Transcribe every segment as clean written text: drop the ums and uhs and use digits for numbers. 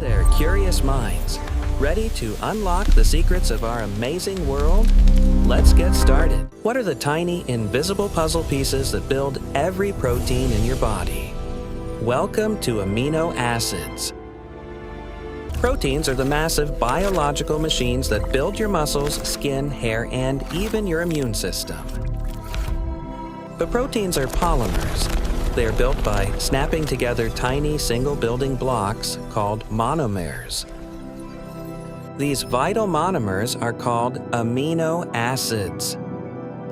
there, curious minds. Ready to unlock the secrets of our amazing world? Let's get started. What are the tiny, invisible puzzle pieces that build every protein in your body? Welcome to amino acids. Proteins are the massive biological machines that build your muscles, skin, hair, and even your immune system. But proteins are polymers. They are built by snapping together tiny single building blocks called monomers. These vital monomers are called amino acids.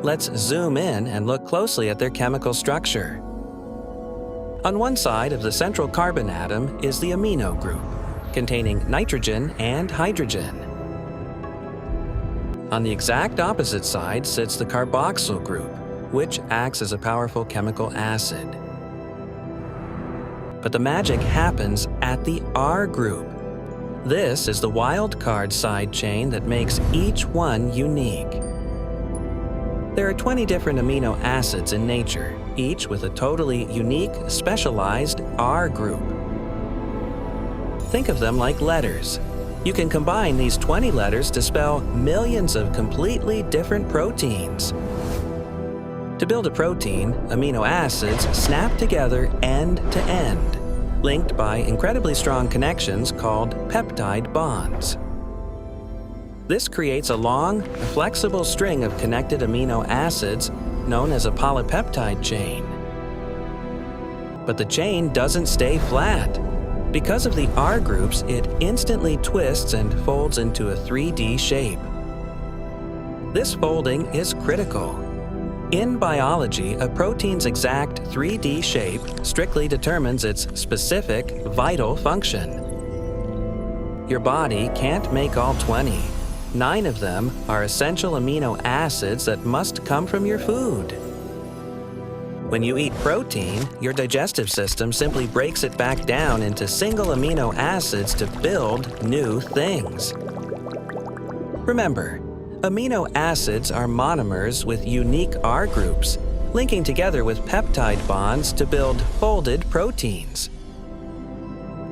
Let's zoom in and look closely at their chemical structure. On one side of the central carbon atom is the amino group, containing nitrogen and hydrogen. On the exact opposite side sits the carboxyl group, which acts as a powerful chemical acid. But the magic happens at the R group. This is the wild card side chain that makes each one unique. There are 20 different amino acids in nature, each with a totally unique, specialized R group. Think of them like letters. You can combine these 20 letters to spell millions of completely different proteins. To build a protein, amino acids snap together end to end, linked by incredibly strong connections called peptide bonds. This creates a long, flexible string of connected amino acids known as a polypeptide chain. But the chain doesn't stay flat. Because of the R groups, it instantly twists and folds into a 3D shape. This folding is critical. In biology, a protein's exact 3D shape strictly determines its specific, vital function. Your body can't make all 20. 9 of them are essential amino acids that must come from your food. When you eat protein, your digestive system simply breaks it back down into single amino acids to build new things. Remember, amino acids are monomers with unique R groups, linking together with peptide bonds to build folded proteins.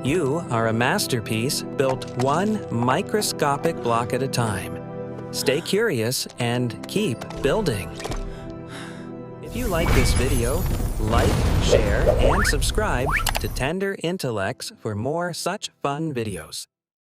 You are a masterpiece built one microscopic block at a time. Stay curious and keep building. If you like this video, like, share, and subscribe to Tender Intellects for more such fun videos.